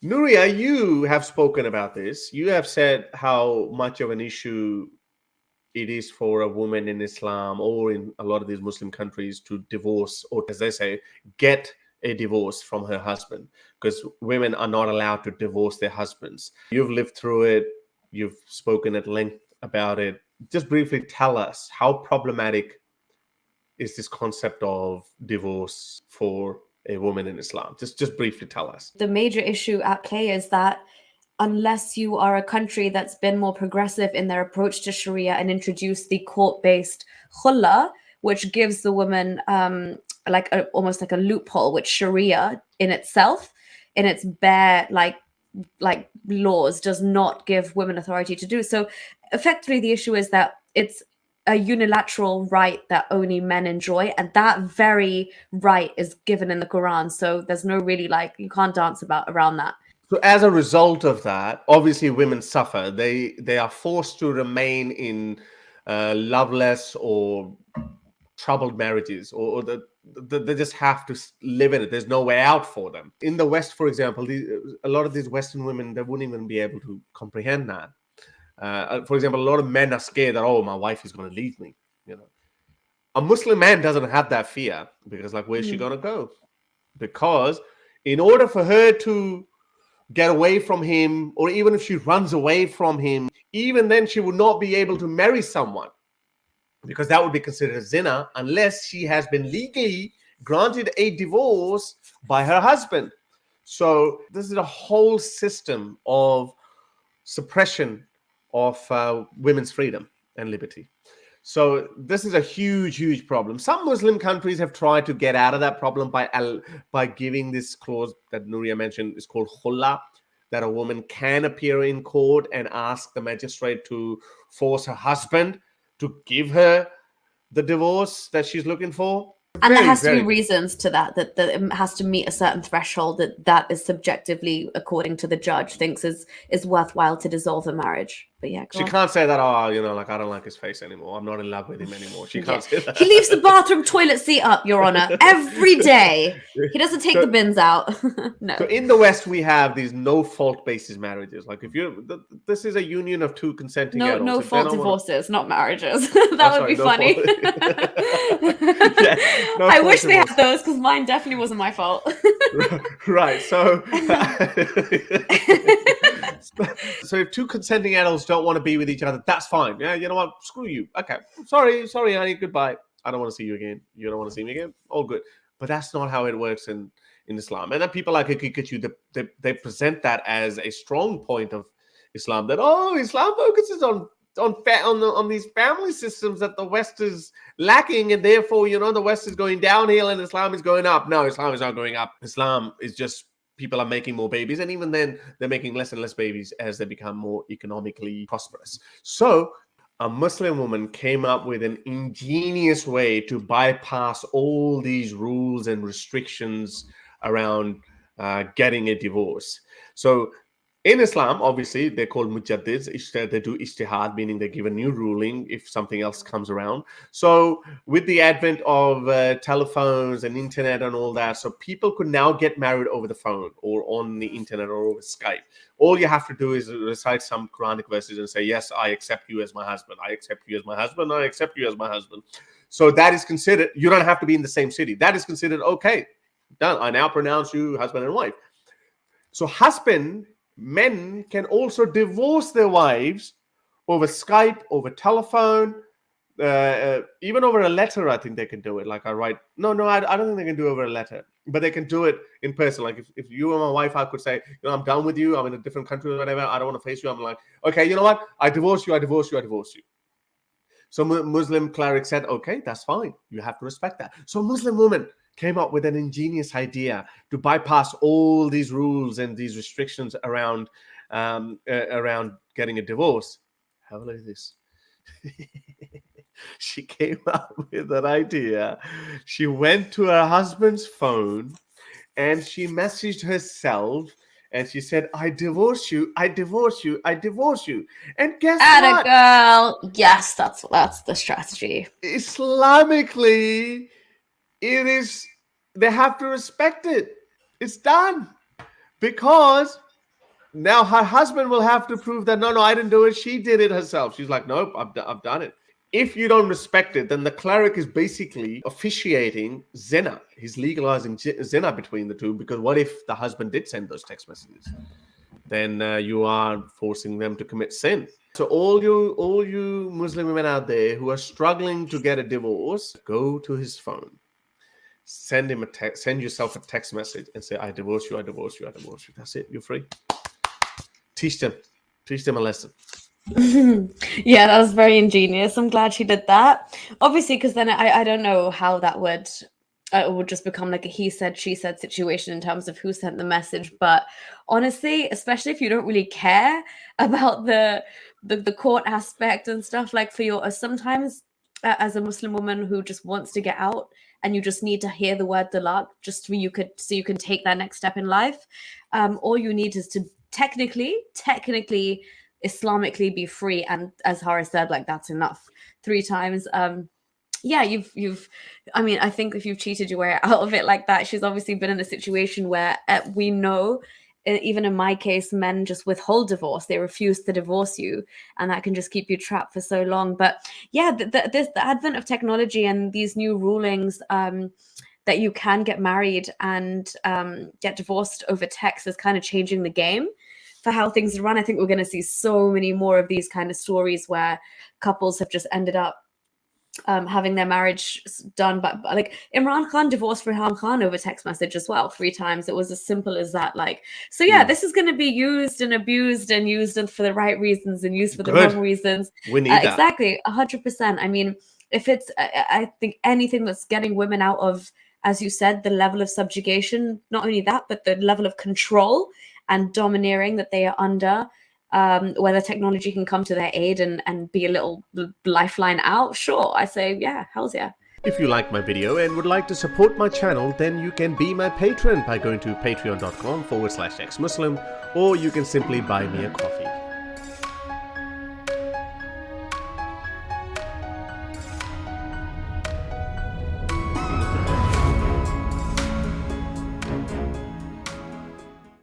Nuria, you have spoken about this. You have said how much of an issue it is for a woman in Islam or in a lot of these Muslim countries to divorce, or as they say, get a divorce from her husband, because women are not allowed to divorce their husbands. You've lived through it. You've spoken at length about it. Just briefly tell us, how problematic is this concept of divorce for a woman in Islam? Just briefly tell us. The major issue at play is that unless you are a country that's been more progressive in their approach to Sharia and introduced the court-based khulla, which gives the woman almost like a loophole, which Sharia in itself, in its bare like laws, does not give women authority to do. So effectively the issue is that it's a unilateral right that only men enjoy, and that very right is given in the Quran. So there's no really, like, you can't dance around that. So as a result of that, obviously women suffer. They are forced to remain in loveless or troubled marriages, or they just have to live in it. There's no way out for them. In the West, for example, a lot of these Western women, they wouldn't even be able to comprehend that. For example, a lot of men are scared that, oh, my wife is going to leave me. A Muslim man doesn't have that fear, because, like, where's she going to go? Because in order for her to get away from him, or even if she runs away from him, even then she would not be able to marry someone, because that would be considered zina unless she has been legally granted a divorce by her husband. So this is a whole system of suppression of women's freedom and liberty. So this is a huge, huge problem. Some Muslim countries have tried to get out of that problem by giving this clause that Nuria mentioned, is called khulla, that a woman can appear in court and ask the magistrate to force her husband to give her the divorce that she's looking for. And there has to be reasons to that it has to meet a certain threshold that is subjectively, according to the judge, thinks is worthwhile to dissolve a marriage. But yeah, she can't say that, like, I don't like his face anymore, I'm not in love with him anymore. She can't say that. He leaves the bathroom toilet seat up, Your Honor, every day. He doesn't take the bins out. No. So in the West, we have these no-fault basis marriages. Like, if this is a union of two consenting adults. No-fault divorces, not marriages. That would be funny. I wish they had those, because mine definitely wasn't my fault. Right. So if two consenting adults don't want to be with each other, that's fine. Yeah, you know what? Screw you. Okay. Sorry, honey. Goodbye. I don't want to see you again. You don't want to see me again? All good. But that's not how it works in Islam. And then people like Kikachu, they present that as a strong point of Islam, that, oh, Islam focuses on these family systems that the West is lacking, and therefore, the West is going downhill and Islam is going up. No, Islam is not going up. Islam is just, people are making more babies, and even then they're making less and less babies as they become more economically prosperous. So a Muslim woman came up with an ingenious way to bypass all these rules and restrictions around getting a divorce. So in Islam, obviously, they're called mujaddids. They do ijtihad, meaning they give a new ruling if something else comes around. So with the advent of telephones and internet and all that, so people could now get married over the phone or on the internet or over Skype. All you have to do is recite some Quranic verses and say, yes, I accept you as my husband. I accept you as my husband. I accept you as my husband. So that is considered, you don't have to be in the same city. That is considered, okay, done. I now pronounce you husband and wife. So men can also divorce their wives over Skype, over telephone, even over a letter. I think they can do it. Like, I don't think they can do it over a letter, but they can do it in person. Like, if you were my wife, I could say, I'm done with you. I'm in a different country or whatever. I don't want to face you. I'm like, okay, you know what? I divorce you. So Muslim cleric said, okay, that's fine. You have to respect that. So Muslim woman came up with an ingenious idea to bypass all these rules and these restrictions around getting a divorce. Have a look at this. She came up with an idea. She went to her husband's phone and she messaged herself and she said, I divorce you, I divorce you, I divorce you. And guess what? Girl. Yes, that's the strategy. Islamically, they have to respect it. It's done. Because Now her husband will have to prove that, no, I didn't do it. She did it herself. She's like, nope, I've done it. If you don't respect it, then the cleric is basically officiating zina. He's legalizing zina between the two, because what if the husband did send those text messages? Then you are forcing them to commit sin. So all you Muslim women out there who are struggling to get a divorce, go to his phone. Send him a text, send yourself a text message and say, I divorce you, I divorce you, I divorce you. That's it, you're free. Teach them a lesson. Yeah, that was very ingenious. I'm glad she did that. Obviously, because then I don't know how that would it would just become like a he said, she said situation in terms of who sent the message. But honestly, especially if you don't really care about the court aspect and stuff, like for your sometimes as a Muslim woman who just wants to get out and you just need to hear the word talaq just so you can take that next step in life. All you need is to technically Islamically be free, and as Hara said, like that's enough 3 times. Yeah, you've I mean, I think if you've cheated your way out of it like that, she's obviously been in a situation where we know, even in my case, men just withhold divorce. They refuse to divorce you, and that can just keep you trapped for so long. But yeah, the advent of technology and these new rulings that you can get married and get divorced over text is kind of changing the game for how things run. I think we're going to see so many more of these kind of stories where couples have just ended up having their marriage done, but like Imran Khan divorced Rehan Khan over text message as well 3 times. It was as simple as that. Like, so yeah, this is going to be used and abused and used for the right reasons and used for the wrong reasons. We need that. Exactly, 100%. I mean, if it's, I think anything that's getting women out of, as you said, the level of subjugation, not only that, but the level of control and domineering that they are under, whether technology can come to their aid and be a little lifeline out, sure, I say, yeah, hells yeah. If you like my video and would like to support my channel, then you can be my patron by going to patreon.com/xmuslim, or you can simply buy me a coffee.